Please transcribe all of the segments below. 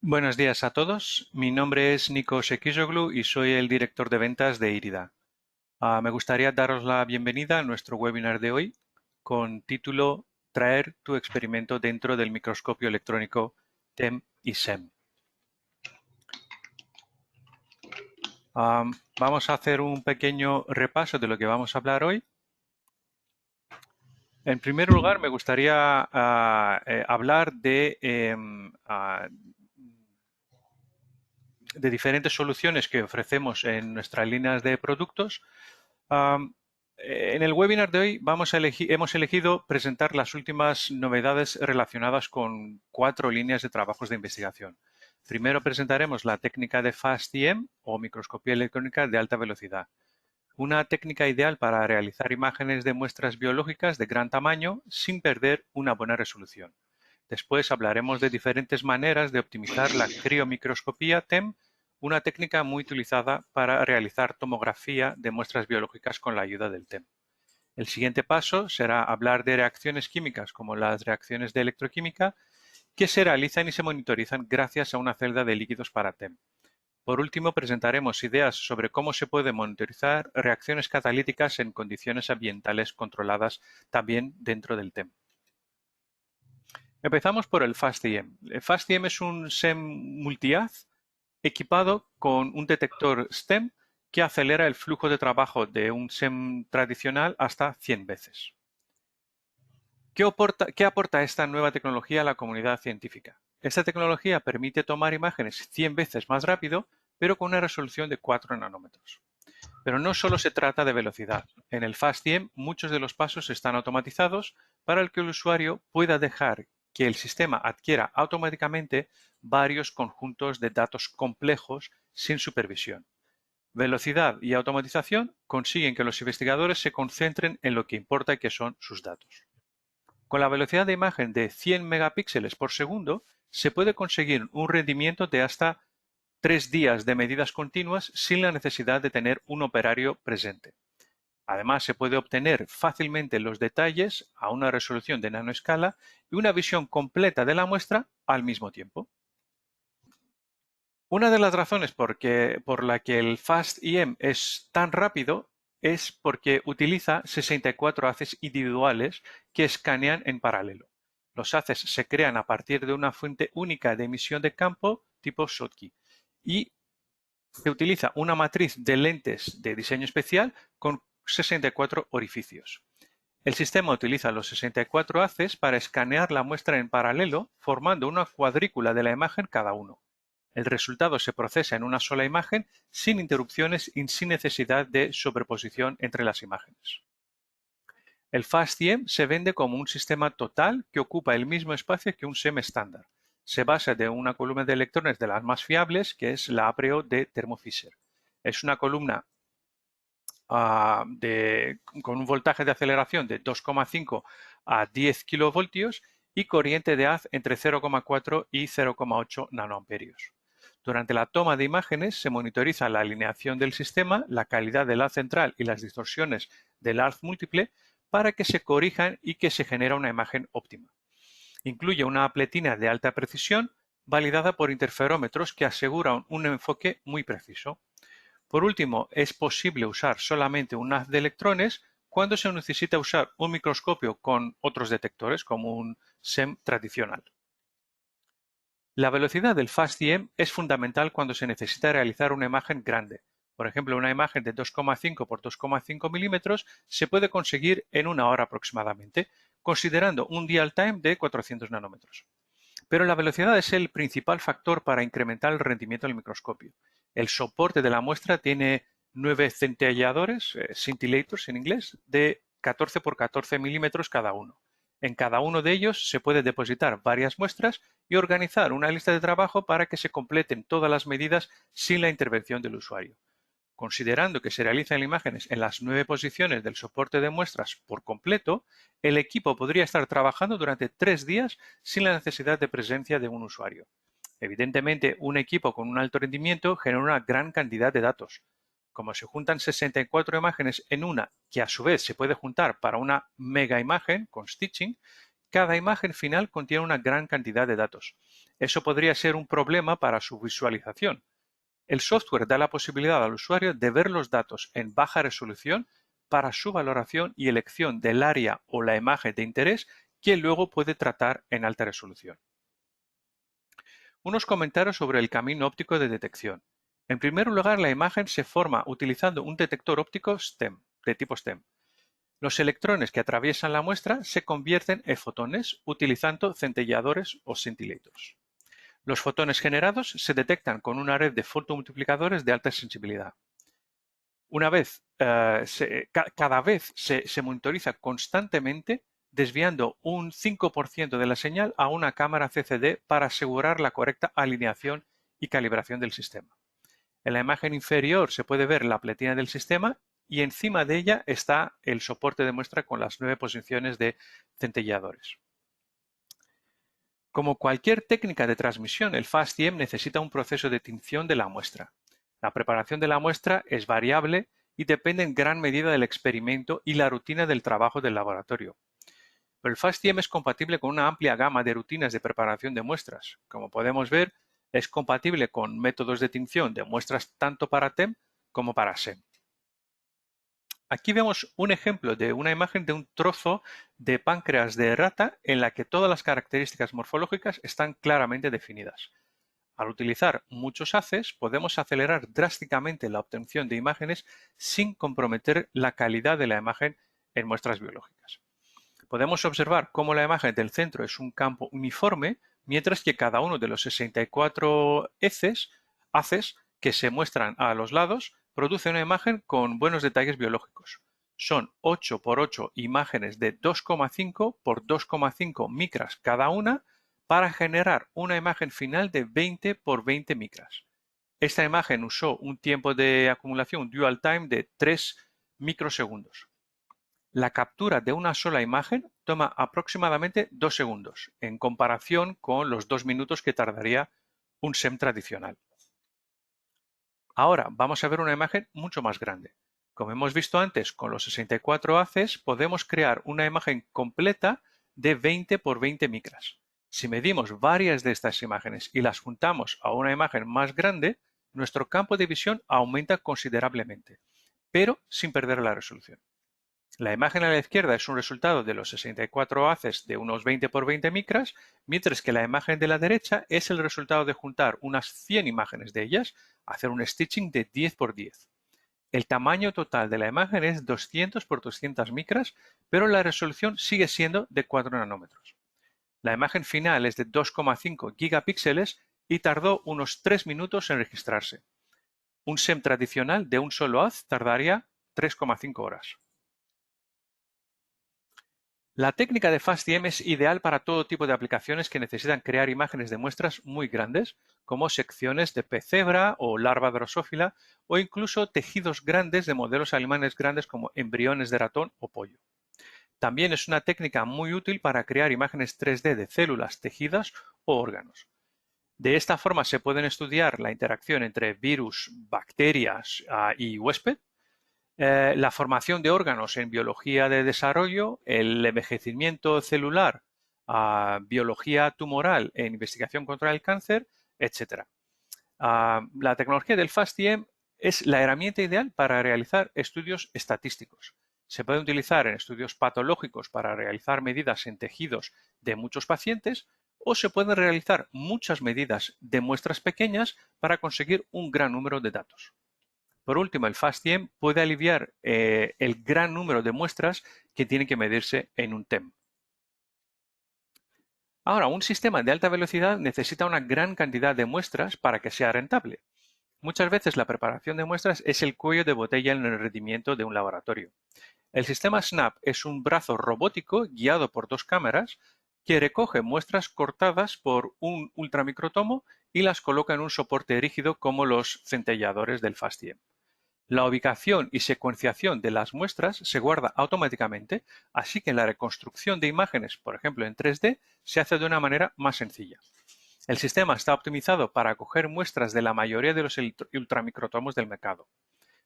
Buenos días a todos. Mi nombre es Nico Sekizoglu y soy el director de ventas de Irida. Me gustaría daros la bienvenida a nuestro webinar de hoy con título Traer tu experimento dentro del microscopio electrónico TEM y SEM. Vamos a hacer un pequeño repaso de lo que vamos a hablar hoy. En primer lugar, me gustaría hablar de diferentes soluciones que ofrecemos en nuestras líneas de productos. En el webinar de hoy hemos elegido presentar las últimas novedades relacionadas con 4 líneas de trabajos de investigación. Primero presentaremos la técnica de FAST-EM o microscopía electrónica de alta velocidad, una técnica ideal para realizar imágenes de muestras biológicas de gran tamaño sin perder una buena resolución. Después hablaremos de diferentes maneras de optimizar la criomicroscopía TEM, una técnica muy utilizada para realizar tomografía de muestras biológicas con la ayuda del TEM. El siguiente paso será hablar de reacciones químicas como las reacciones de electroquímica que se realizan y se monitorizan gracias a una celda de líquidos para TEM. Por último, presentaremos ideas sobre cómo se puede monitorizar reacciones catalíticas en condiciones ambientales controladas también dentro del TEM. Empezamos por el FAST-EM. El FAST-EM es un SEM multihaz equipado con un detector STEM que acelera el flujo de trabajo de un SEM tradicional hasta 100 veces. ¿Qué aporta esta nueva tecnología a la comunidad científica? Esta tecnología permite tomar imágenes 100 veces más rápido, pero con una resolución de 4 nanómetros. Pero no solo se trata de velocidad. En el FAST-EM muchos de los pasos están automatizados para que el usuario pueda dejar que el sistema adquiera automáticamente varios conjuntos de datos complejos sin supervisión. Velocidad y automatización consiguen que los investigadores se concentren en lo que importa, que son sus datos. Con la velocidad de imagen de 100 megapíxeles por segundo, se puede conseguir un rendimiento de hasta 3 días de medidas continuas sin la necesidad de tener un operario presente. Además, se puede obtener fácilmente los detalles a una resolución de nanoescala y una visión completa de la muestra al mismo tiempo. Una de las razones por la que el FAST-EM es tan rápido es porque utiliza 64 haces individuales que escanean en paralelo. Los haces se crean a partir de una fuente única de emisión de campo tipo Schottky y se utiliza una matriz de lentes de diseño especial con 64 orificios. El sistema utiliza los 64 haces para escanear la muestra en paralelo, formando una cuadrícula de la imagen cada uno. El resultado se procesa en una sola imagen sin interrupciones y sin necesidad de sobreposición entre las imágenes. El FAST-EM se vende como un sistema total que ocupa el mismo espacio que un SEM estándar. Se basa de una columna de electrones de las más fiables, que es la APREO de Thermo Fisher. Es una columna con un voltaje de aceleración de 2,5 a 10 kilovoltios y corriente de haz entre 0,4 y 0,8 nanoamperios. Durante la toma de imágenes se monitoriza la alineación del sistema, la calidad del haz central y las distorsiones del haz múltiple para que se corrijan y que se genere una imagen óptima. Incluye una pletina de alta precisión validada por interferómetros que aseguran un enfoque muy preciso. Por último, es posible usar solamente un haz de electrones cuando se necesita usar un microscopio con otros detectores, como un SEM tradicional. La velocidad del FAST-EM es fundamental cuando se necesita realizar una imagen grande. Por ejemplo, una imagen de 2,5 por 2,5 milímetros se puede conseguir en 1 hora aproximadamente, considerando un dial time de 400 nanómetros. Pero la velocidad es el principal factor para incrementar el rendimiento del microscopio. El soporte de la muestra tiene 9 centelladores, scintillators en inglés, de 14 por 14 milímetros cada uno. En cada uno de ellos se puede depositar varias muestras y organizar una lista de trabajo para que se completen todas las medidas sin la intervención del usuario. Considerando que se realizan imágenes en las 9 posiciones del soporte de muestras por completo, el equipo podría estar trabajando durante 3 días sin la necesidad de presencia de un usuario. Evidentemente, un equipo con un alto rendimiento genera una gran cantidad de datos. Como se juntan 64 imágenes en una, que a su vez se puede juntar para una mega imagen con stitching, cada imagen final contiene una gran cantidad de datos. Eso podría ser un problema para su visualización. El software da la posibilidad al usuario de ver los datos en baja resolución para su valoración y elección del área o la imagen de interés que luego puede tratar en alta resolución. Unos comentarios sobre el camino óptico de detección. En primer lugar, la imagen se forma utilizando un detector óptico STEM, de tipo STEM. Los electrones que atraviesan la muestra se convierten en fotones utilizando centelladores o scintillators. Los fotones generados se detectan con una red de fotomultiplicadores de alta sensibilidad. Cada vez se monitoriza constantemente desviando un 5% de la señal a una cámara CCD para asegurar la correcta alineación y calibración del sistema. En la imagen inferior se puede ver la pletina del sistema y encima de ella está el soporte de muestra con las 9 posiciones de centelladores. Como cualquier técnica de transmisión, el FastEM necesita un proceso de tinción de la muestra. La preparación de la muestra es variable y depende en gran medida del experimento y la rutina del trabajo del laboratorio. Pero el FastEM es compatible con una amplia gama de rutinas de preparación de muestras. Como podemos ver, es compatible con métodos de tinción de muestras tanto para TEM como para SEM. Aquí vemos un ejemplo de una imagen de un trozo de páncreas de rata en la que todas las características morfológicas están claramente definidas. Al utilizar muchos haces, podemos acelerar drásticamente la obtención de imágenes sin comprometer la calidad de la imagen en muestras biológicas. Podemos observar cómo la imagen del centro es un campo uniforme, mientras que cada uno de los 64 haces que se muestran a los lados produce una imagen con buenos detalles biológicos. Son 8 por 8 imágenes de 2,5 por 2,5 micras cada una para generar una imagen final de 20 por 20 micras. Esta imagen usó un tiempo de acumulación dual time de 3 microsegundos. La captura de una sola imagen toma aproximadamente 2 segundos, en comparación con los 2 minutos que tardaría un SEM tradicional. Ahora vamos a ver una imagen mucho más grande. Como hemos visto antes con los 64 haces, podemos crear una imagen completa de 20 por 20 micras. Si medimos varias de estas imágenes y las juntamos a una imagen más grande, nuestro campo de visión aumenta considerablemente, pero sin perder la resolución. La imagen a la izquierda es un resultado de los 64 haces de unos 20 por 20 micras, mientras que la imagen de la derecha es el resultado de juntar unas 100 imágenes de ellas, hacer un stitching de 10 por 10. El tamaño total de la imagen es 200 por 200 micras, pero la resolución sigue siendo de 4 nanómetros. La imagen final es de 2,5 gigapíxeles y tardó unos 3 minutos en registrarse. Un SEM tradicional de un solo haz tardaría 3,5 horas. La técnica de FastEM es ideal para todo tipo de aplicaciones que necesitan crear imágenes de muestras muy grandes, como secciones de pez cebra o larva drosófila, o incluso tejidos grandes de modelos alemanes grandes como embriones de ratón o pollo. También es una técnica muy útil para crear imágenes 3D de células, tejidos o órganos. De esta forma se pueden estudiar la interacción entre virus, bacterias y huésped, la formación de órganos en biología de desarrollo, el envejecimiento celular, biología tumoral en investigación contra el cáncer, etc. La tecnología del FastEM es la herramienta ideal para realizar estudios estadísticos. Se puede utilizar en estudios patológicos para realizar medidas en tejidos de muchos pacientes o se pueden realizar muchas medidas de muestras pequeñas para conseguir un gran número de datos. Por último, el FastEM puede aliviar el gran número de muestras que tienen que medirse en un TEM. Ahora, un sistema de alta velocidad necesita una gran cantidad de muestras para que sea rentable. Muchas veces la preparación de muestras es el cuello de botella en el rendimiento de un laboratorio. El sistema SNAP es un brazo robótico guiado por 2 cámaras que recoge muestras cortadas por un ultramicrotomo y las coloca en un soporte rígido como los centelladores del FastEM. La ubicación y secuenciación de las muestras se guarda automáticamente, así que la reconstrucción de imágenes, por ejemplo en 3D, se hace de una manera más sencilla. El sistema está optimizado para acoger muestras de la mayoría de los ultramicrotomos del mercado.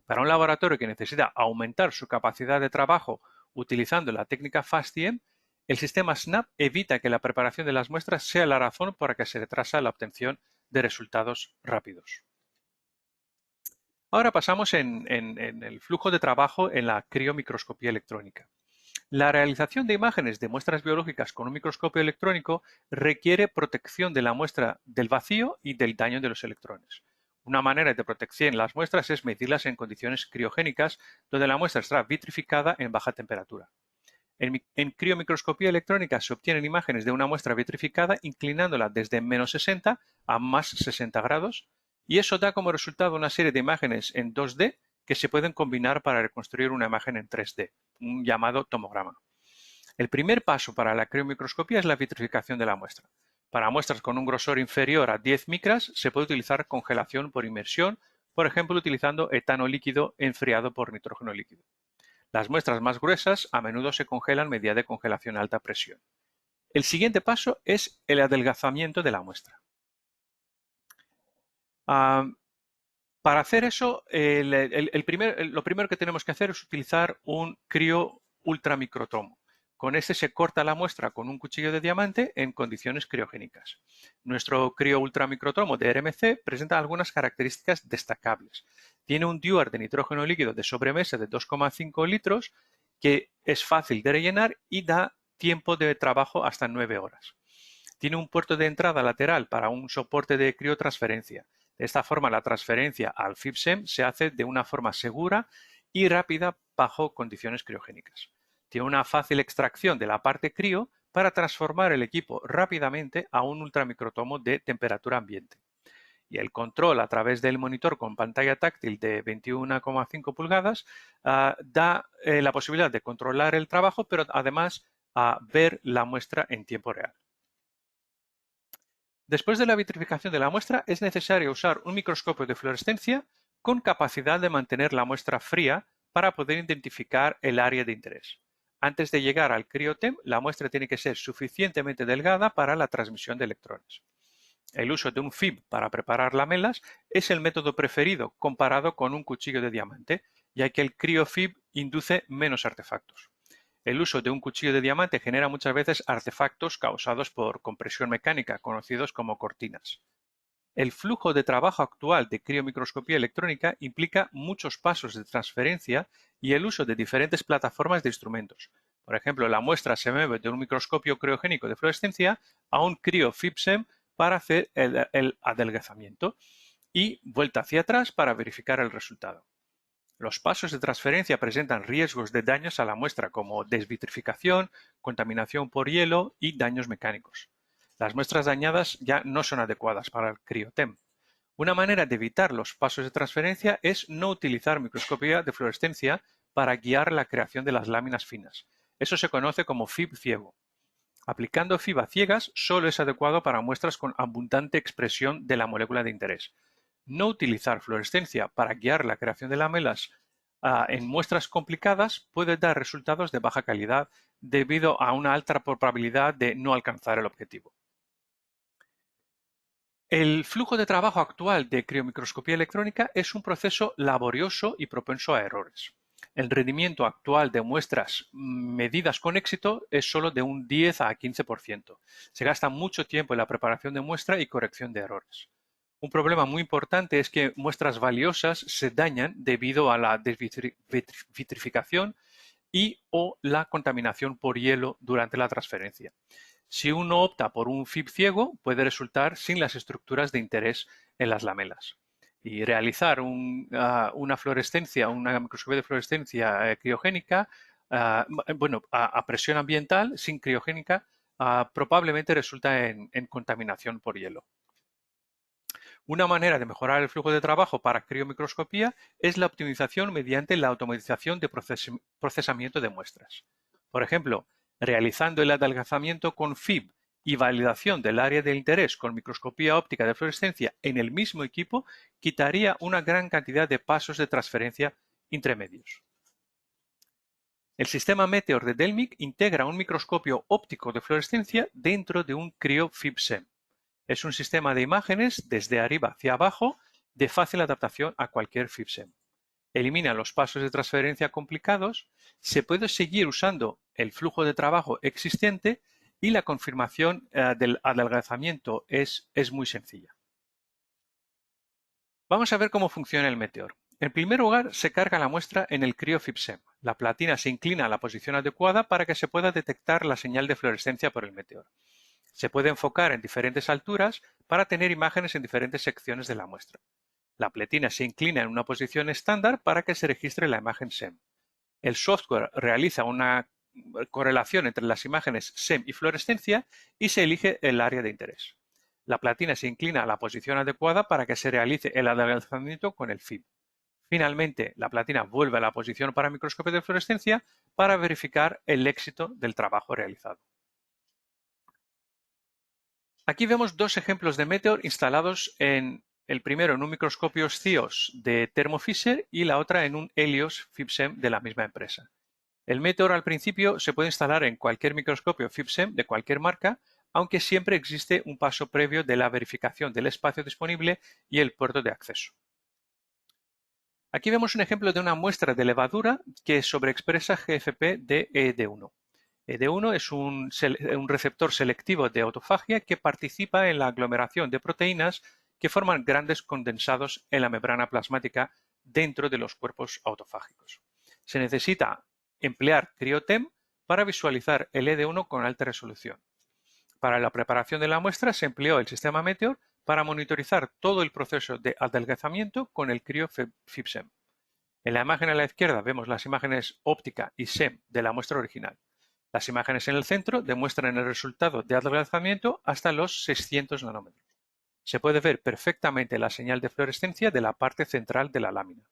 Para un laboratorio que necesita aumentar su capacidad de trabajo utilizando la técnica FastEM, El sistema SNAP evita que la preparación de las muestras sea la razón por la que se retrasa la obtención de resultados rápidos. Ahora pasamos en el flujo de trabajo en la criomicroscopía electrónica. La realización de imágenes de muestras biológicas con un microscopio electrónico requiere protección de la muestra del vacío y del daño de los electrones. Una manera de proteger las muestras es medirlas en condiciones criogénicas, donde la muestra estará vitrificada en baja temperatura. En criomicroscopía electrónica se obtienen imágenes de una muestra vitrificada inclinándola desde -60 a +60 grados, y eso da como resultado una serie de imágenes en 2D que se pueden combinar para reconstruir una imagen en 3D, un llamado tomograma. El primer paso para la criomicroscopía es la vitrificación de la muestra. Para muestras con un grosor inferior a 10 micras se puede utilizar congelación por inmersión, por ejemplo utilizando etano líquido enfriado por nitrógeno líquido. Las muestras más gruesas a menudo se congelan mediante congelación a alta presión. El siguiente paso es el adelgazamiento de la muestra. Para hacer eso, lo primero que tenemos que hacer es utilizar un crio ultramicrotomo. Con este se corta la muestra con un cuchillo de diamante en condiciones criogénicas. Nuestro crio ultramicrotomo de RMC presenta algunas características destacables. Tiene un diuar de nitrógeno líquido de sobremesa de 2,5 litros que es fácil de rellenar y da tiempo de trabajo hasta 9 horas. Tiene un puerto de entrada lateral para un soporte de criotransferencia. De esta forma, la transferencia al FIB-SEM se hace de una forma segura y rápida bajo condiciones criogénicas. Tiene una fácil extracción de la parte crio para transformar el equipo rápidamente a un ultramicrotomo de temperatura ambiente. Y el control a través del monitor con pantalla táctil de 21,5 pulgadas da la posibilidad de controlar el trabajo, pero además ver la muestra en tiempo real. Después de la vitrificación de la muestra, es necesario usar un microscopio de fluorescencia con capacidad de mantener la muestra fría para poder identificar el área de interés. Antes de llegar al criotem, la muestra tiene que ser suficientemente delgada para la transmisión de electrones. El uso de un FIB para preparar lamelas es el método preferido comparado con un cuchillo de diamante, ya que el criofib induce menos artefactos. El uso de un cuchillo de diamante genera muchas veces artefactos causados por compresión mecánica, conocidos como cortinas. El flujo de trabajo actual de criomicroscopía electrónica implica muchos pasos de transferencia y el uso de diferentes plataformas de instrumentos. Por ejemplo, la muestra se mueve de un microscopio criogénico de fluorescencia a un crio-FIB-SEM para hacer el adelgazamiento y vuelta hacia atrás para verificar el resultado. Los pasos de transferencia presentan riesgos de daños a la muestra como desvitrificación, contaminación por hielo y daños mecánicos. Las muestras dañadas ya no son adecuadas para el criotem. Una manera de evitar los pasos de transferencia es no utilizar microscopía de fluorescencia para guiar la creación de las láminas finas. Eso se conoce como FIB ciego. Aplicando FIB a ciegas solo es adecuado para muestras con abundante expresión de la molécula de interés. No utilizar fluorescencia para guiar la creación de lamelas en muestras complicadas puede dar resultados de baja calidad debido a una alta probabilidad de no alcanzar el objetivo. El flujo de trabajo actual de criomicroscopía electrónica es un proceso laborioso y propenso a errores. El rendimiento actual de muestras medidas con éxito es solo de un 10 a 15%. Se gasta mucho tiempo en la preparación de muestra y corrección de errores. Un problema muy importante es que muestras valiosas se dañan debido a la desvitrificación y o la contaminación por hielo durante la transferencia. Si uno opta por un FIB ciego, puede resultar sin las estructuras de interés en las lamelas. Y realizar una microscopía de fluorescencia criogénica, a presión ambiental sin criogénica, probablemente resulta en contaminación por hielo. Una manera de mejorar el flujo de trabajo para criomicroscopía es la optimización mediante la automatización de procesamiento de muestras. Por ejemplo, realizando el adelgazamiento con FIB y validación del área de interés con microscopía óptica de fluorescencia en el mismo equipo quitaría una gran cantidad de pasos de transferencia intermedios. El sistema Meteor de Delmic integra un microscopio óptico de fluorescencia dentro de un crio-FIB-SEM. Es un sistema de imágenes desde arriba hacia abajo de fácil adaptación a cualquier FIB-SEM. Elimina los pasos de transferencia complicados, se puede seguir usando el flujo de trabajo existente y la confirmación del adelgazamiento es muy sencilla. Vamos a ver cómo funciona el Meteor. En primer lugar, se carga la muestra en el CryoFIB-SEM. La platina se inclina a la posición adecuada para que se pueda detectar la señal de fluorescencia por el meteor. Se puede enfocar en diferentes alturas para tener imágenes en diferentes secciones de la muestra. La platina se inclina en una posición estándar para que se registre la imagen SEM. El software realiza una correlación entre las imágenes SEM y fluorescencia y se elige el área de interés. La platina se inclina a la posición adecuada para que se realice el adelgazamiento con el FIB. Finalmente, la platina vuelve a la posición para microscopio de fluorescencia para verificar el éxito del trabajo realizado. Aquí vemos dos ejemplos de Meteor instalados el primero en un microscopio CIOS de Thermo Fisher y la otra en un Helios FIB-SEM de la misma empresa. El Meteor al principio se puede instalar en cualquier microscopio FIB-SEM de cualquier marca, aunque siempre existe un paso previo de la verificación del espacio disponible y el puerto de acceso. Aquí vemos un ejemplo de una muestra de levadura que sobreexpresa GFP de ED1. ED1 es un receptor selectivo de autofagia que participa en la aglomeración de proteínas que forman grandes condensados en la membrana plasmática dentro de los cuerpos autofágicos. Se necesita emplear CryoTem para visualizar el ED1 con alta resolución. Para la preparación de la muestra se empleó el sistema Meteor para monitorizar todo el proceso de adelgazamiento con el CryoFIB-SEM. En la imagen a la izquierda vemos las imágenes óptica y SEM de la muestra original. Las imágenes en el centro demuestran el resultado de adelgazamiento hasta los 600 nanómetros. Se puede ver perfectamente la señal de fluorescencia de la parte central de la lámina.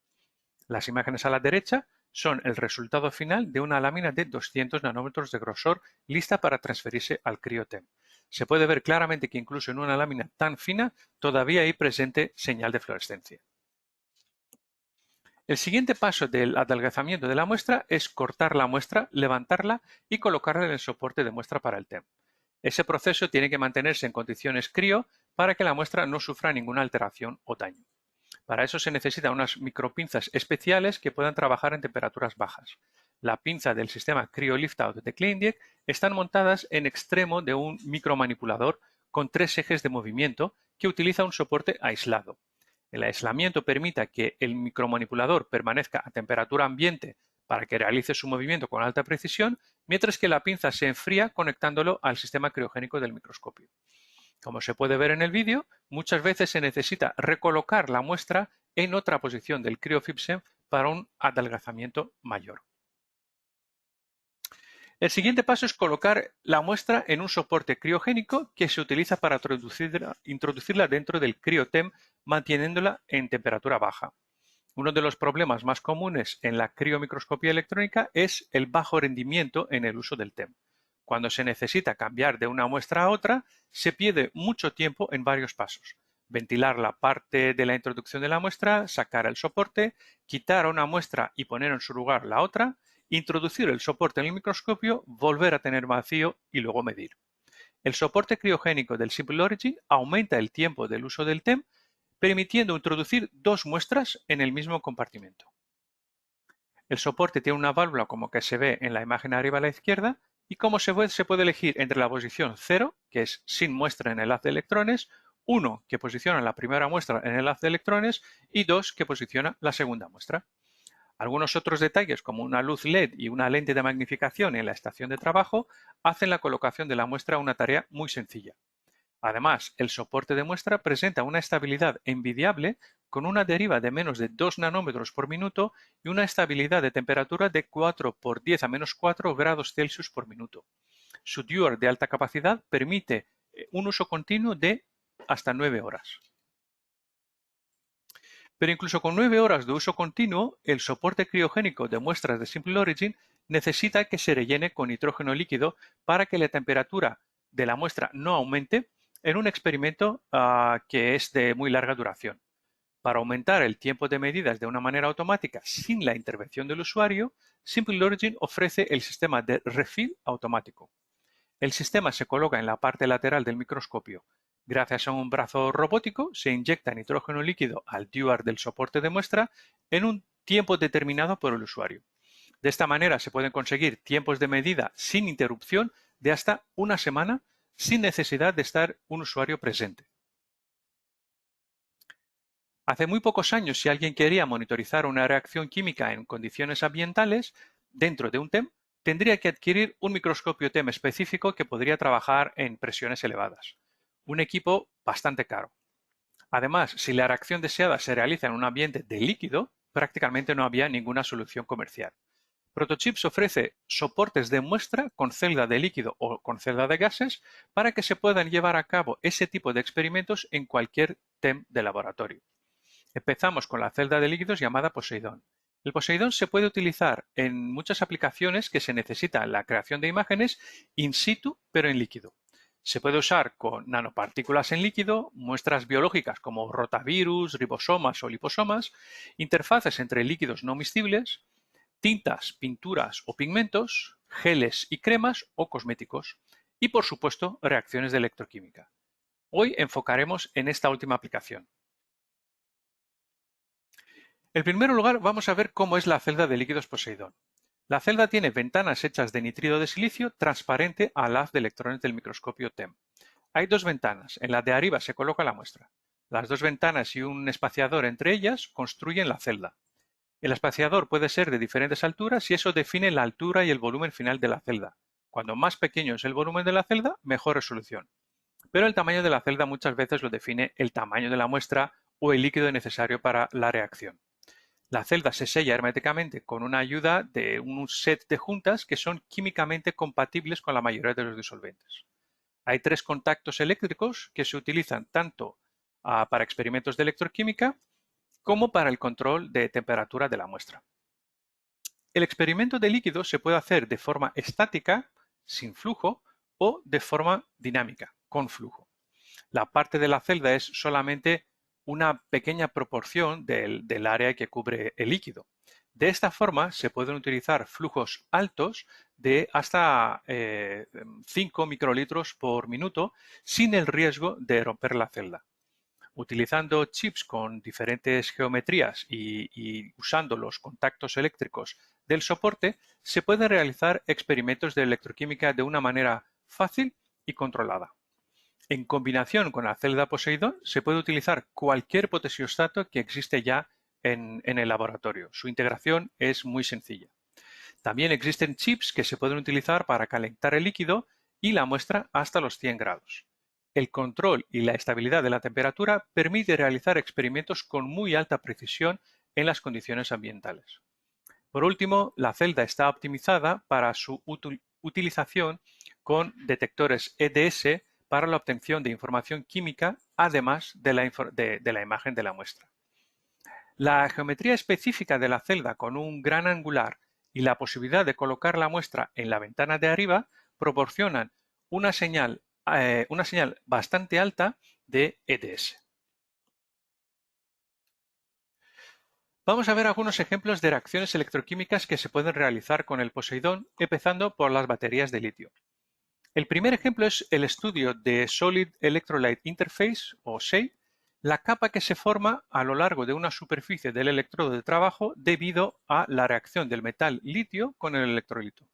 Las imágenes a la derecha son el resultado final de una lámina de 200 nanómetros de grosor lista para transferirse al CryoTem. Se puede ver claramente que incluso en una lámina tan fina todavía hay presente señal de fluorescencia. El siguiente paso del adelgazamiento de la muestra es cortar la muestra, levantarla y colocarla en el soporte de muestra para el TEM. Ese proceso tiene que mantenerse en condiciones crío para que la muestra no sufra ninguna alteración o daño. Para eso se necesitan unas micropinzas especiales que puedan trabajar en temperaturas bajas. La pinza del sistema Cryo Lift Out de CleanDeck están montadas en extremo de un micromanipulador con 3 ejes de movimiento que utiliza un soporte aislado. El aislamiento permite que el micromanipulador permanezca a temperatura ambiente para que realice su movimiento con alta precisión, mientras que la pinza se enfría conectándolo al sistema criogénico del microscopio. Como se puede ver en el vídeo, muchas veces se necesita recolocar la muestra en otra posición del CryoFIB-SEM para un adelgazamiento mayor. El siguiente paso es colocar la muestra en un soporte criogénico que se utiliza para introducirla dentro del CryoTem manteniéndola en temperatura baja. Uno de los problemas más comunes en la criomicroscopía electrónica es el bajo rendimiento en el uso del TEM. Cuando se necesita cambiar de una muestra a otra, se pierde mucho tiempo en varios pasos. Ventilar la parte de la introducción de la muestra, sacar el soporte, quitar una muestra y poner en su lugar la otra, introducir el soporte en el microscopio, volver a tener vacío y luego medir. El soporte criogénico del Simple Origin aumenta el tiempo del uso del TEM, permitiendo introducir 2 muestras en el mismo compartimento. El soporte tiene una válvula como que se ve en la imagen arriba a la izquierda y como se puede elegir entre la posición 0, que es sin muestra en el haz de electrones, 1, que posiciona la primera muestra en el haz de electrones y 2, que posiciona la segunda muestra. Algunos otros detalles, como una luz LED y una lente de magnificación en la estación de trabajo, hacen la colocación de la muestra una tarea muy sencilla. Además, el soporte de muestra presenta una estabilidad envidiable con una deriva de menos de 2 nanómetros por minuto y una estabilidad de temperatura de 4 por 10 a menos 4 grados Celsius por minuto. Su dewar de alta capacidad permite un uso continuo de hasta 9 horas. Pero incluso con 9 horas de uso continuo, el soporte criogénico de muestras de Simple Origin necesita que se rellene con nitrógeno líquido para que la temperatura de la muestra no aumente en un experimento que es de muy larga duración. Para aumentar el tiempo de medidas de una manera automática sin la intervención del usuario, Simple Origin ofrece el sistema de refill automático. El sistema se coloca en la parte lateral del microscopio. Gracias a un brazo robótico se inyecta nitrógeno líquido al dewar del soporte de muestra en un tiempo determinado por el usuario. De esta manera se pueden conseguir tiempos de medida sin interrupción de hasta una semana sin necesidad de estar un usuario presente. Hace muy pocos años, si alguien quería monitorizar una reacción química en condiciones ambientales dentro de un TEM, tendría que adquirir un microscopio TEM específico que podría trabajar en presiones elevadas. Un equipo bastante caro. Además, si la reacción deseada se realiza en un ambiente de líquido, prácticamente no había ninguna solución comercial. Protochips ofrece soportes de muestra con celda de líquido o con celda de gases para que se puedan llevar a cabo ese tipo de experimentos en cualquier TEM de laboratorio. Empezamos con la celda de líquidos llamada Poseidón. El Poseidón se puede utilizar en muchas aplicaciones que se necesita la creación de imágenes in situ, pero en líquido. Se puede usar con nanopartículas en líquido, muestras biológicas como rotavirus, ribosomas o liposomas, interfaces entre líquidos no miscibles, tintas, pinturas o pigmentos, geles y cremas o cosméticos, y por supuesto reacciones de electroquímica. Hoy enfocaremos en esta última aplicación. En primer lugar, vamos a ver cómo es la celda de líquidos Poseidón. La celda tiene ventanas hechas de nitrido de silicio transparente al haz de electrones del microscopio TEM. Hay dos ventanas. En la de arriba se coloca la muestra. Las dos ventanas y un espaciador entre ellas construyen la celda. El espaciador puede ser de diferentes alturas y eso define la altura y el volumen final de la celda. Cuando más pequeño es el volumen de la celda, mejor resolución. Pero el tamaño de la celda muchas veces lo define el tamaño de la muestra o el líquido necesario para la reacción. La celda se sella herméticamente con una ayuda de un set de juntas que son químicamente compatibles con la mayoría de los disolventes. Hay tres contactos eléctricos que se utilizan tanto para experimentos de electroquímica como para el control de temperatura de la muestra. El experimento de líquido se puede hacer de forma estática, sin flujo, o de forma dinámica, con flujo. La parte de la celda es solamente una pequeña proporción del área que cubre el líquido. De esta forma se pueden utilizar flujos altos de hasta 5 microlitros por minuto sin el riesgo de romper la celda. Utilizando chips con diferentes geometrías y usando los contactos eléctricos del soporte, se pueden realizar experimentos de electroquímica de una manera fácil y controlada. En combinación con la celda Poseidón, se puede utilizar cualquier potensiostato que existe ya en el laboratorio. Su integración es muy sencilla. También existen chips que se pueden utilizar para calentar el líquido y la muestra hasta los 100 grados. El control y la estabilidad de la temperatura permite realizar experimentos con muy alta precisión en las condiciones ambientales. Por último, la celda está optimizada para su utilización con detectores EDS para la obtención de información química, además de la imagen de la muestra. La geometría específica de la celda con un gran angular y la posibilidad de colocar la muestra en la ventana de arriba proporcionan una señal bastante alta de EDS. Vamos a ver algunos ejemplos de reacciones electroquímicas que se pueden realizar con el Poseidón, empezando por las baterías de litio. El primer ejemplo es el estudio de Solid Electrolyte Interface, o SEI, la capa que se forma a lo largo de una superficie del electrodo de trabajo debido a la reacción del metal litio con el electrolito.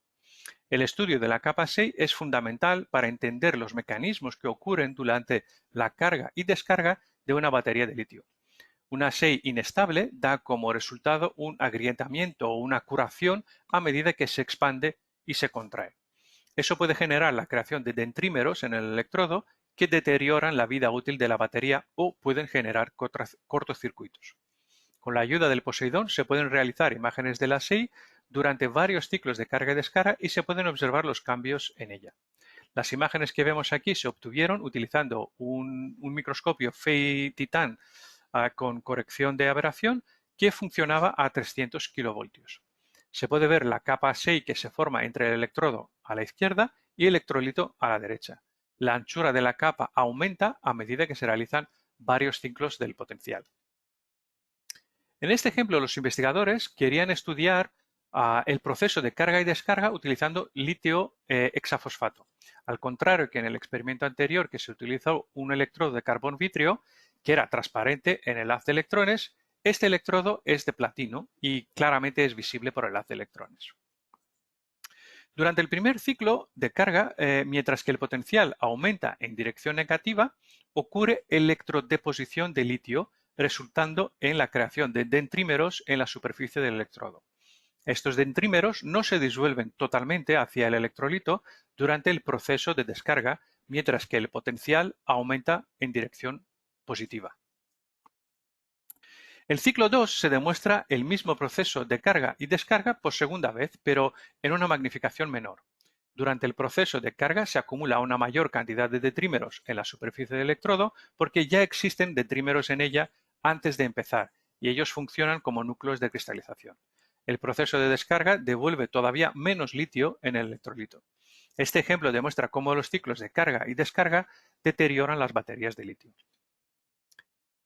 El estudio de la capa SEI es fundamental para entender los mecanismos que ocurren durante la carga y descarga de una batería de litio. Una SEI inestable da como resultado un agrietamiento o una curación a medida que se expande y se contrae. Eso puede generar la creación de dendrímeros en el electrodo que deterioran la vida útil de la batería o pueden generar cortocircuitos. Con la ayuda del Poseidón se pueden realizar imágenes de la SEI durante varios ciclos de carga y descarga y se pueden observar los cambios en ella. Las imágenes que vemos aquí se obtuvieron utilizando un microscopio FEI-Titan con corrección de aberración que funcionaba a 300 kilovoltios. Se puede ver la capa SEI que se forma entre el electrodo a la izquierda y el electrolito a la derecha. La anchura de la capa aumenta a medida que se realizan varios ciclos del potencial. En este ejemplo, los investigadores querían estudiar el proceso de carga y descarga utilizando litio hexafosfato. Al contrario que en el experimento anterior, que se utilizó un electrodo de carbón vítreo, que era transparente en el haz de electrones, este electrodo es de platino y claramente es visible por el haz de electrones. Durante el primer ciclo de carga, mientras que el potencial aumenta en dirección negativa, ocurre electrodeposición de litio, resultando en la creación de dendrímeros en la superficie del electrodo. Estos dendrímeros no se disuelven totalmente hacia el electrolito durante el proceso de descarga, mientras que el potencial aumenta en dirección positiva. El ciclo 2 se demuestra el mismo proceso de carga y descarga por segunda vez, pero en una magnificación menor. Durante el proceso de carga se acumula una mayor cantidad de detrímeros en la superficie del electrodo porque ya existen detrímeros en ella antes de empezar y ellos funcionan como núcleos de cristalización. El proceso de descarga devuelve todavía menos litio en el electrolito. Este ejemplo demuestra cómo los ciclos de carga y descarga deterioran las baterías de litio.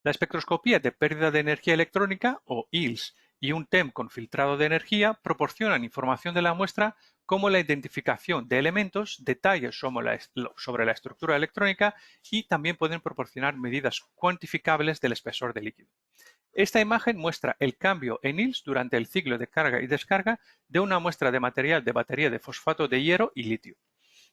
La espectroscopía de pérdida de energía electrónica, o EELS, y un TEM con filtrado de energía proporcionan información de la muestra como la identificación de elementos, detalles sobre la estructura electrónica y también pueden proporcionar medidas cuantificables del espesor del líquido. Esta imagen muestra el cambio en EELS durante el ciclo de carga y descarga de una muestra de material de batería de fosfato de hierro y litio.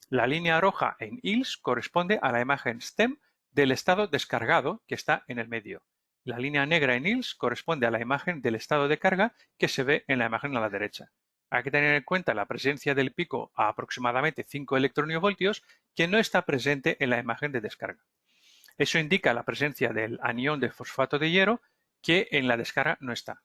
La línea roja en EELS corresponde a la imagen STEM del estado descargado que está en el medio. La línea negra en EELS corresponde a la imagen del estado de carga que se ve en la imagen a la derecha. Hay que tener en cuenta la presencia del pico a aproximadamente 5 electroniovoltios que no está presente en la imagen de descarga. Eso indica la presencia del anión de fosfato de hierro que en la descarga no está.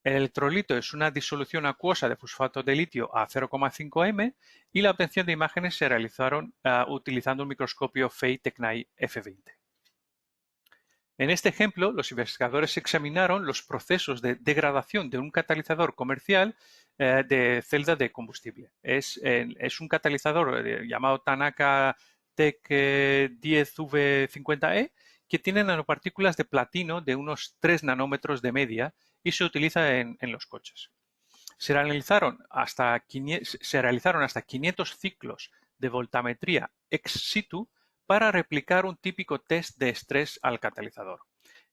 El electrolito es una disolución acuosa de fosfato de litio a 0,5 m y la obtención de imágenes se realizaron utilizando un microscopio Fey-Technai F20. En este ejemplo, los investigadores examinaron los procesos de degradación de un catalizador comercial de celda de combustible. Es un catalizador llamado Tanaka TEC 10V50E que tiene nanopartículas de platino de unos 3 nanómetros de media y se utiliza en los coches. Se realizaron hasta 500 ciclos de voltametría ex situ para replicar un típico test de estrés al catalizador.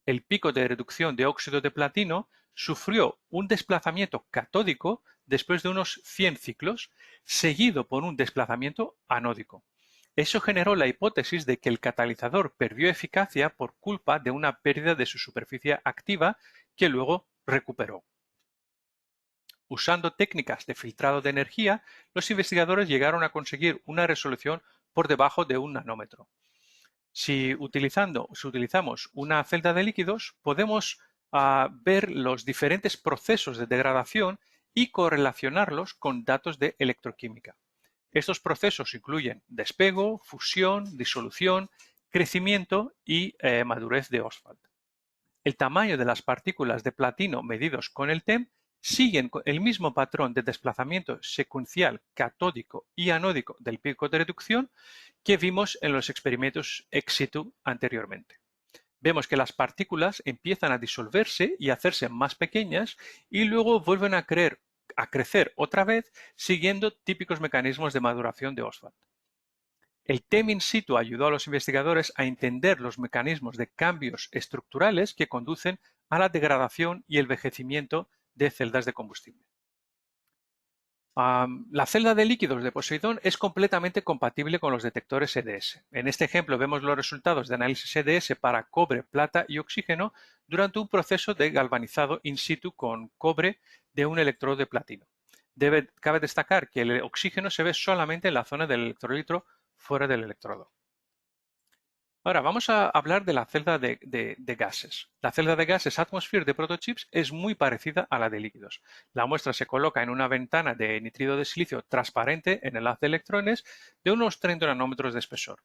El pico de reducción de óxido de platino sufrió un desplazamiento catódico después de unos 100 ciclos, seguido por un desplazamiento anódico. Eso generó la hipótesis de que el catalizador perdió eficacia por culpa de una pérdida de su superficie activa que luego recuperó. Usando técnicas de filtrado de energía, los investigadores llegaron a conseguir una resolución por debajo de 1 nanómetro. Si utilizamos una celda de líquidos, podemos ver los diferentes procesos de degradación y correlacionarlos con datos de electroquímica. Estos procesos incluyen despego, fusión, disolución, crecimiento y madurez de Ostwald. El tamaño de las partículas de platino medidos con el TEM siguen el mismo patrón de desplazamiento secuencial catódico y anódico del pico de reducción que vimos en los experimentos ex situ anteriormente. Vemos que las partículas empiezan a disolverse y a hacerse más pequeñas y luego vuelven a crecer otra vez siguiendo típicos mecanismos de maduración de Ostwald. El TEM in situ ayudó a los investigadores a entender los mecanismos de cambios estructurales que conducen a la degradación y el envejecimiento de celdas de combustible. La celda de líquidos de Poseidón es completamente compatible con los detectores EDS. En este ejemplo vemos los resultados de análisis EDS para cobre, plata y oxígeno durante un proceso de galvanizado in situ con cobre de un electrodo de platino. Cabe destacar que el oxígeno se ve solamente en la zona del electrolito fuera del electrodo. Ahora vamos a hablar de la celda de gases. La celda de gases Atmosphere de Protochips es muy parecida a la de líquidos. La muestra se coloca en una ventana de nitrido de silicio transparente en el haz de electrones de unos 30 nanómetros de espesor.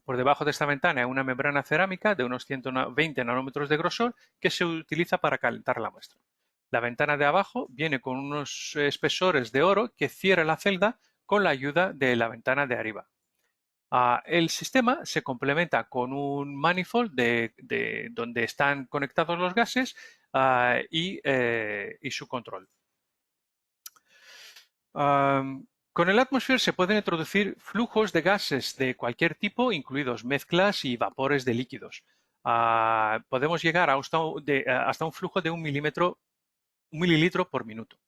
Por debajo de esta ventana hay una membrana cerámica de unos 120 nanómetros de grosor que se utiliza para calentar la muestra. La ventana de abajo viene con unos espesores de oro que cierra la celda con la ayuda de la ventana de arriba. El sistema se complementa con un manifold donde están conectados los gases y su control. Con el Atmosphere se pueden introducir flujos de gases de cualquier tipo, incluidos mezclas y vapores de líquidos. podemos llegar hasta un flujo de un mililitro por minuto.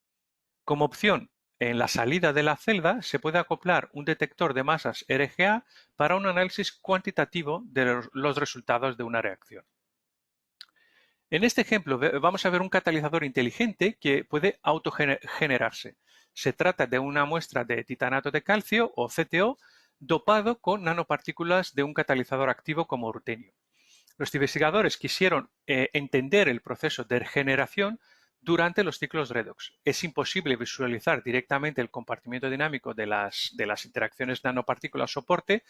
Como opción, en la salida de la celda se puede acoplar un detector de masas RGA para un análisis cuantitativo de los resultados de una reacción. En este ejemplo vamos a ver un catalizador inteligente que puede autogenerarse. Se trata de una muestra de titanato de calcio o CTO dopado con nanopartículas de un catalizador activo como rutenio. Los investigadores quisieron entender el proceso de regeneración durante los ciclos redox. Es imposible visualizar directamente el compartimiento dinámico de las interacciones nanopartículas-soporte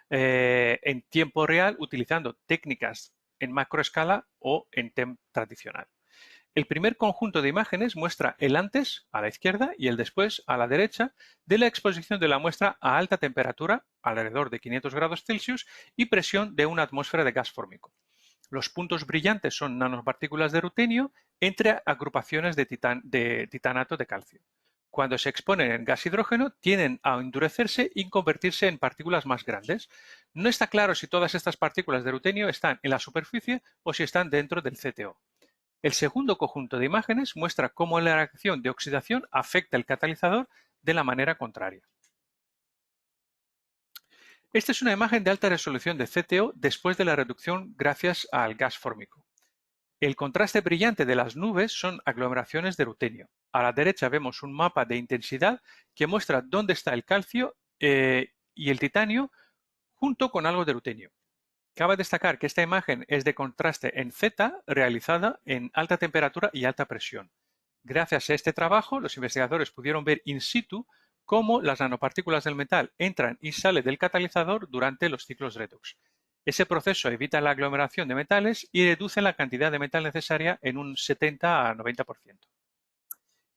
en tiempo real utilizando técnicas en macroescala o en TEM tradicional. El primer conjunto de imágenes muestra el antes, a la izquierda, y el después, a la derecha, de la exposición de la muestra a alta temperatura, alrededor de 500 grados Celsius, y presión de una atmósfera de gas fórmico. Los puntos brillantes son nanopartículas de rutenio entre agrupaciones de titanato de calcio. Cuando se exponen en gas hidrógeno, tienden a endurecerse y convertirse en partículas más grandes. No está claro si todas estas partículas de rutenio están en la superficie o si están dentro del CTO. El segundo conjunto de imágenes muestra cómo la reacción de oxidación afecta el catalizador de la manera contraria. Esta es una imagen de alta resolución de CTO después de la reducción gracias al gas fórmico. El contraste brillante de las nubes son aglomeraciones de rutenio. A la derecha vemos un mapa de intensidad que muestra dónde está el calcio y el titanio junto con algo de rutenio. Cabe destacar que esta imagen es de contraste en Z realizada en alta temperatura y alta presión. Gracias a este trabajo, los investigadores pudieron ver in situ cómo las nanopartículas del metal entran y salen del catalizador durante los ciclos redox. Ese proceso evita la aglomeración de metales y reduce la cantidad de metal necesaria en un 70 a 90%.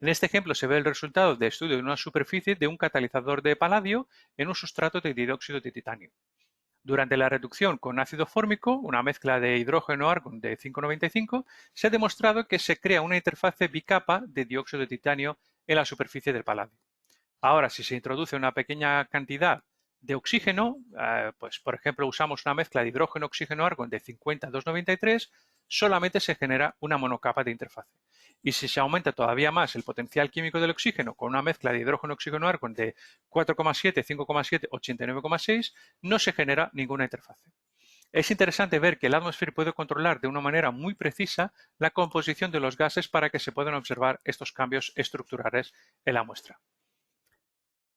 En este ejemplo se ve el resultado de estudio de una superficie de un catalizador de paladio en un sustrato de dióxido de titanio. Durante la reducción con ácido fórmico, una mezcla de hidrógeno-argón de 5,95, se ha demostrado que se crea una interfase bicapa de dióxido de titanio en la superficie del paladio. Ahora, si se introduce una pequeña cantidad de oxígeno, pues por ejemplo usamos una mezcla de hidrógeno-oxígeno-argón de 50 a 2,93, solamente se genera una monocapa de interfase. Y si se aumenta todavía más el potencial químico del oxígeno con una mezcla de hidrógeno-oxígeno-argón de 4,7, 5,7, 89,6, no se genera ninguna interfase. Es interesante ver que el atmósfera puede controlar de una manera muy precisa la composición de los gases para que se puedan observar estos cambios estructurales en la muestra.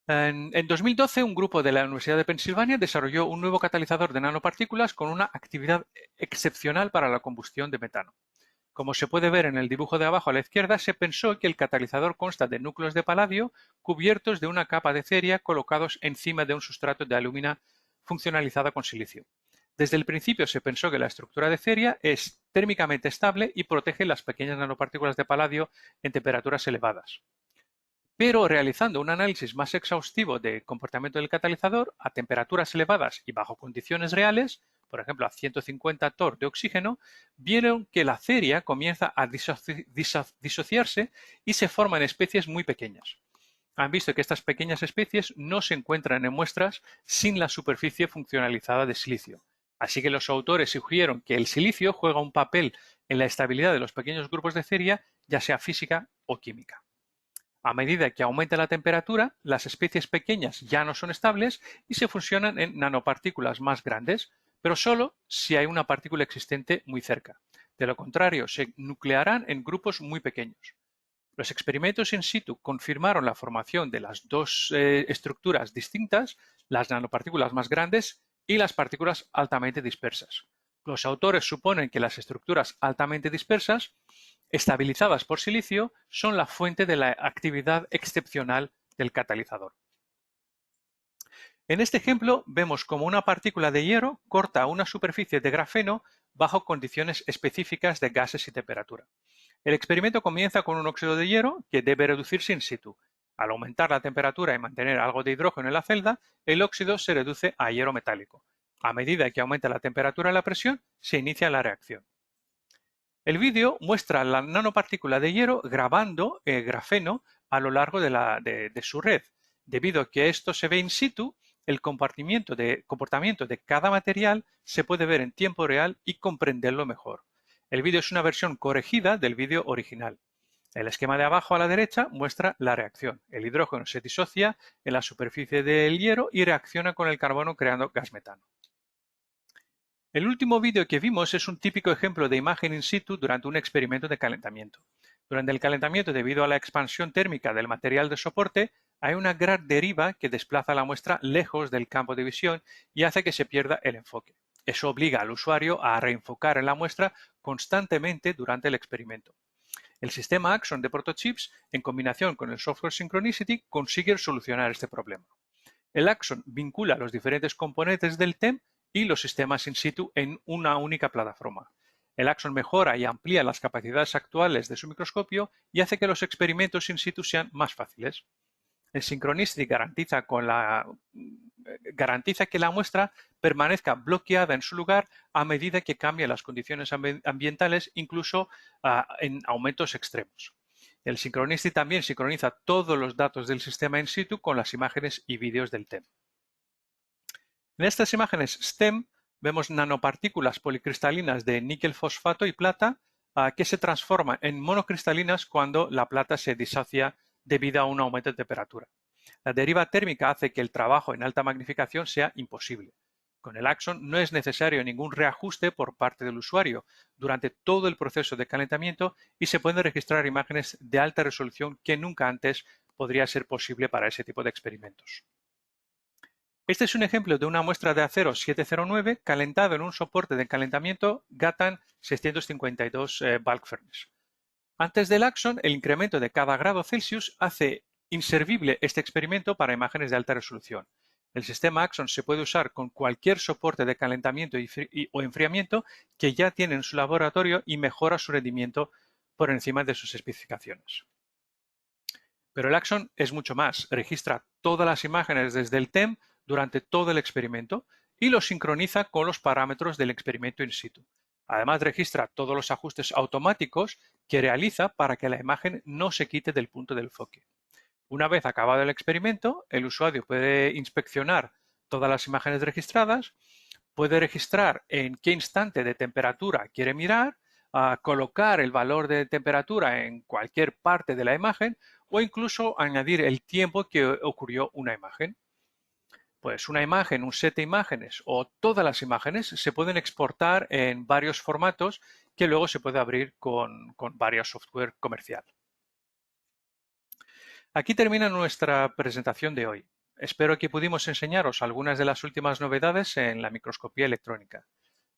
En 2012, un grupo de la Universidad de Pensilvania desarrolló un nuevo catalizador de nanopartículas con una actividad excepcional para la combustión de metano. Como se puede ver en el dibujo de abajo a la izquierda, se pensó que el catalizador consta de núcleos de paladio cubiertos de una capa de ceria colocados encima de un sustrato de alúmina funcionalizada con silicio. Desde el principio se pensó que la estructura de ceria es térmicamente estable y protege las pequeñas nanopartículas de paladio en temperaturas elevadas. Pero realizando un análisis más exhaustivo del comportamiento del catalizador a temperaturas elevadas y bajo condiciones reales, por ejemplo a 150 torr de oxígeno, vieron que la ceria comienza a disociarse y se forman especies muy pequeñas. Han visto que estas pequeñas especies no se encuentran en muestras sin la superficie funcionalizada de silicio. Así que los autores sugirieron que el silicio juega un papel en la estabilidad de los pequeños grupos de ceria, ya sea física o química. A medida que aumenta la temperatura, las especies pequeñas ya no son estables y se fusionan en nanopartículas más grandes, pero solo si hay una partícula existente muy cerca. De lo contrario, se nuclearán en grupos muy pequeños. Los experimentos in situ confirmaron la formación de las dos estructuras distintas, las nanopartículas más grandes y las partículas altamente dispersas. Los autores suponen que las estructuras altamente dispersas, estabilizadas por silicio, son la fuente de la actividad excepcional del catalizador. En este ejemplo vemos cómo una partícula de hierro corta una superficie de grafeno bajo condiciones específicas de gases y temperatura. El experimento comienza con un óxido de hierro que debe reducirse in situ. Al aumentar la temperatura y mantener algo de hidrógeno en la celda, el óxido se reduce a hierro metálico. A medida que aumenta la temperatura y la presión, se inicia la reacción. El vídeo muestra la nanopartícula de hierro grabando el grafeno a lo largo de su red. Debido a que esto se ve in situ, el comportamiento de cada material se puede ver en tiempo real y comprenderlo mejor. El vídeo es una versión corregida del vídeo original. El esquema de abajo a la derecha muestra la reacción. El hidrógeno se disocia en la superficie del hierro y reacciona con el carbono creando gas metano. El último vídeo que vimos es un típico ejemplo de imagen in situ durante un experimento de calentamiento. Durante el calentamiento, debido a la expansión térmica del material de soporte, hay una gran deriva que desplaza la muestra lejos del campo de visión y hace que se pierda el enfoque. Eso obliga al usuario a reenfocar en la muestra constantemente durante el experimento. El sistema Axon de Protochips, en combinación con el software Synchronicity, consigue solucionar este problema. El Axon vincula los diferentes componentes del TEM y los sistemas in situ en una única plataforma. El Axon mejora y amplía las capacidades actuales de su microscopio y hace que los experimentos in situ sean más fáciles. El Synchronicity garantiza que la muestra permanezca bloqueada en su lugar a medida que cambian las condiciones ambientales, incluso en aumentos extremos. El Synchronicity también sincroniza todos los datos del sistema in situ con las imágenes y vídeos del TEM. En estas imágenes STEM vemos nanopartículas policristalinas de níquel, fosfato y plata que se transforman en monocristalinas cuando la plata se disocia debido a un aumento de temperatura. La deriva térmica hace que el trabajo en alta magnificación sea imposible. Con el Axon no es necesario ningún reajuste por parte del usuario durante todo el proceso de calentamiento y se pueden registrar imágenes de alta resolución que nunca antes podría ser posible para ese tipo de experimentos. Este es un ejemplo de una muestra de acero 709 calentado en un soporte de calentamiento Gatan 652 bulk furnace. Antes del Axon, el incremento de cada grado Celsius hace inservible este experimento para imágenes de alta resolución. El sistema Axon se puede usar con cualquier soporte de calentamiento o enfriamiento que ya tiene en su laboratorio y mejora su rendimiento por encima de sus especificaciones. Pero el Axon es mucho más. Registra todas las imágenes desde el TEM durante todo el experimento y lo sincroniza con los parámetros del experimento in situ. Además, registra todos los ajustes automáticos que realiza para que la imagen no se quite del punto de enfoque. Una vez acabado el experimento, el usuario puede inspeccionar todas las imágenes registradas, puede registrar en qué instante de temperatura quiere mirar, colocar el valor de temperatura en cualquier parte de la imagen o incluso añadir el tiempo que ocurrió una imagen. Pues una imagen, un set de imágenes o todas las imágenes se pueden exportar en varios formatos que luego se puede abrir con varios software comercial. Aquí termina nuestra presentación de hoy. Espero que pudimos enseñaros algunas de las últimas novedades en la microscopía electrónica.